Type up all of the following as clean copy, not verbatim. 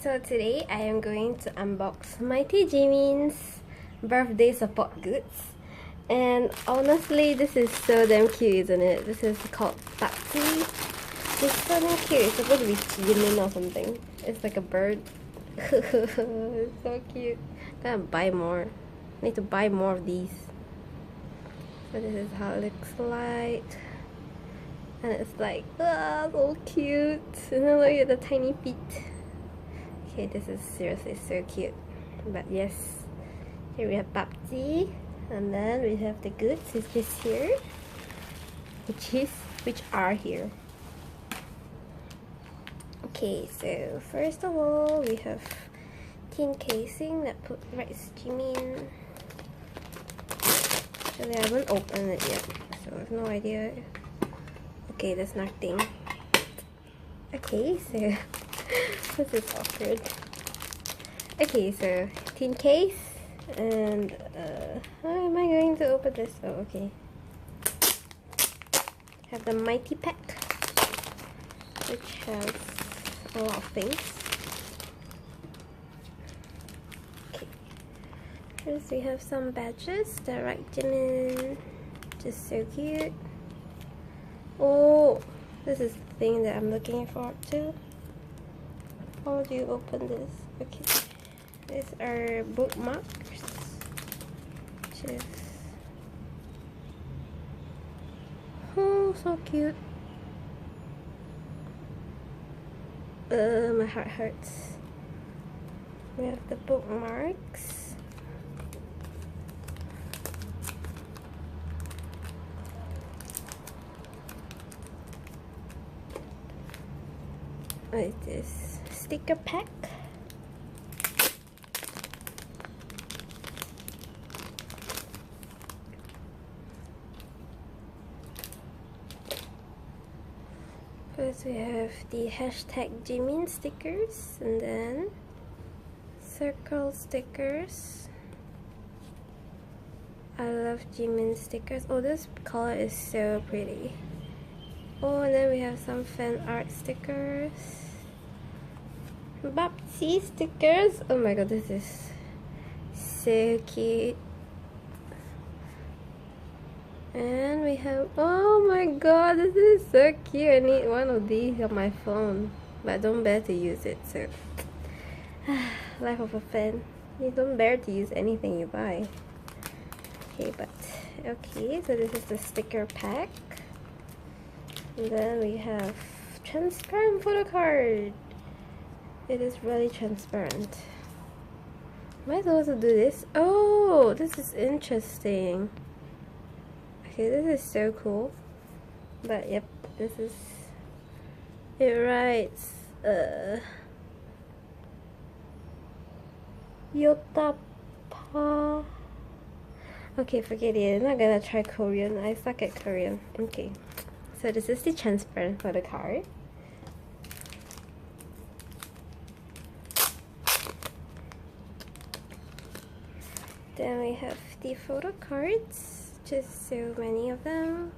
so today I am going to unbox Mighty Jimin's birthday support goods. And honestly, this is so damn cute, isn't it? This is called Taxi. It's so damn cute. It's supposed to be Jimin or something. It's like a bird. It's so cute. Gotta buy more. Need to buy more of these. So this is how it looks like. And it's like, ah, so cute. And then look at the tiny feet. Okay, this is seriously so cute. But yes, here we have Babji, and then we have the goods, which is here, which are here. Okay, so first of all, we have tin casing that writes Jimin. Actually, I haven't opened it yet, so I have no idea. Okay, there's nothing. Okay, so this is awkward. Okay, so tin case, and how am I going to open this? Oh, okay. Have the Mighty Pack, which has a lot of things. Okay. First, we have some badges that write Jimin. Just so cute. Oh, this is the thing that I'm looking forward to. How do you open this? Okay, these are bookmarks. Just oh, so cute. My heart hurts. We have the bookmarks. What is this? Sticker pack. First we have the hashtag Jimin stickers, and then circle stickers. I love Jimin stickers. Oh, this color is so pretty. Oh, and then we have some fan art stickers. Babji stickers. Oh my god, this is so cute. And we have, oh my god, this is so cute. I need one of these on my phone, but I don't bear to use it, so life of a fan. You don't bear to use anything you buy. Okay, but okay, so this is the sticker pack. And then we have transparent photo card. It is really transparent. Am I supposed to do this? Oh, this is interesting. Okay, this is so cool. But yep, this is it writes Yotapa. Okay, forget it. I'm not gonna try Korean. I suck at Korean. Okay. So this is the transparent photo card. Then we have the photo cards, just so many of them.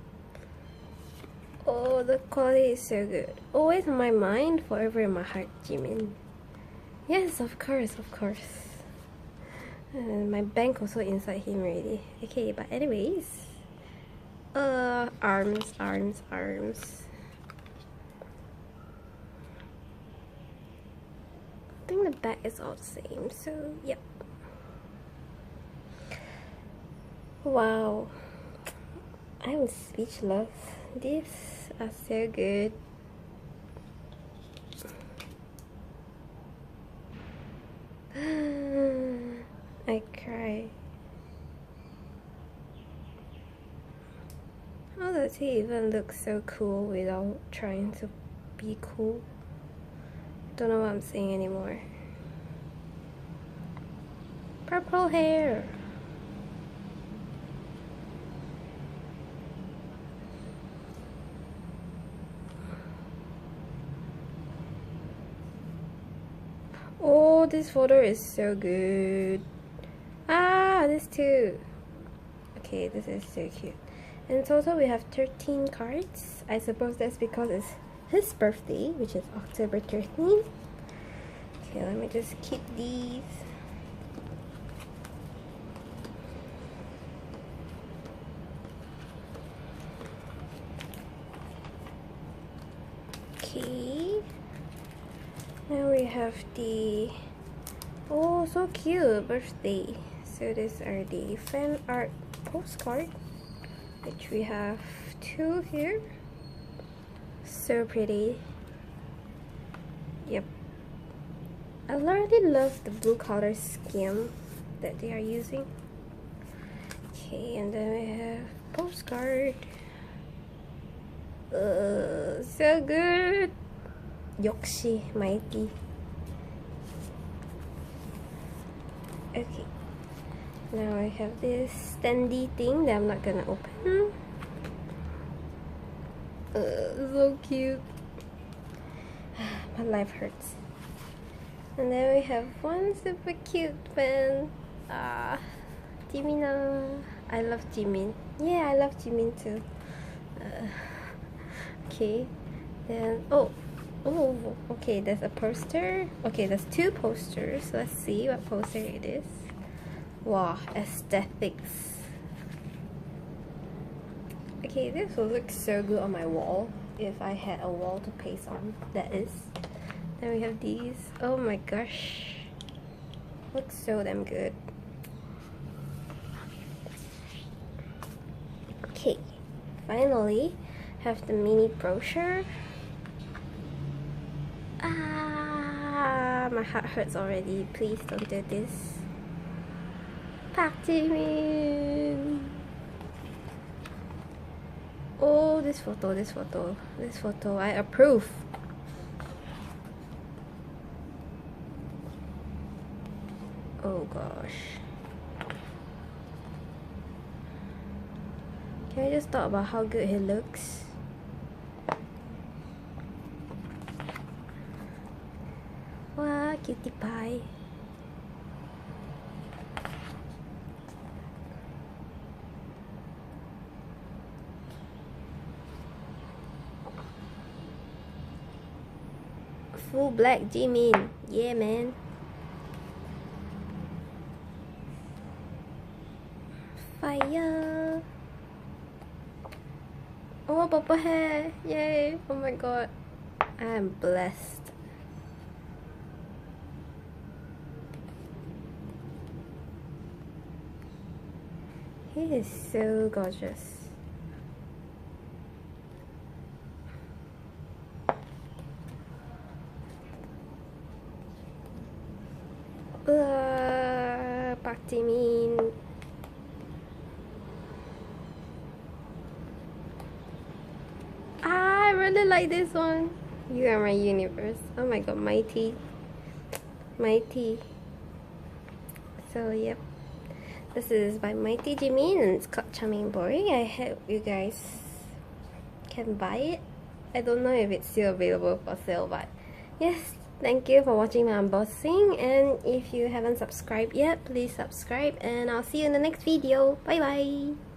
Oh, the quality is so good. Always in my mind, forever in my heart, Jimin. Yes, of course, of course. And my bank also inside him already. Okay, but anyways. Arms. I think the back is all the same, so yep. Wow, I'm speechless. These are so good. I cry. How does he even look so cool without trying to be cool? Don't know what I'm saying anymore. Purple hair. Oh, this photo is so good. Ah, this too. Okay, this is so cute. In total, we have 13 cards. I suppose that's because it's his birthday, which is October 13th. Okay, let me just keep these. Okay, now we have the, oh, so cute, birthday. So these are the fan art postcard, which we have 2 here. So pretty. Yep, I really love the blue color scheme that they are using. Okay, and then we have postcard. So good. 역시 mighty. Okay, now I have this standy thing that I'm not gonna open. So cute. My life hurts. And then we have one super cute fan. Jimin. I love Jimin. Yeah, I love Jimin too. Okay, then okay, there's a poster. Okay, there's 2 posters. Let's see what poster it is. Wow, aesthetics. Okay, this will look so good on my wall if I had a wall to paste on, that is. Then we have these. Oh my gosh, looks so damn good. Okay, finally have the mini brochure. My heart hurts already. Please don't do this. Park Jimin. Oh, this photo, I approve. Oh gosh. Can I just talk about how good he looks? Wow, cutie pie. Full black Jimin. Yeah, man. Fire. Oh, purple hair. Yay. Oh my god. I am blessed. He is so gorgeous. Park Jimin. I really like this one. You are my universe. Oh my god, mighty. So yep, this is by Mighty Jimin and it's called Charming Boy. I hope you guys can buy it. I don't know if it's still available for sale, but yes, thank you for watching my unboxing, and if you haven't subscribed yet, please subscribe, and I'll see you in the next video. Bye bye.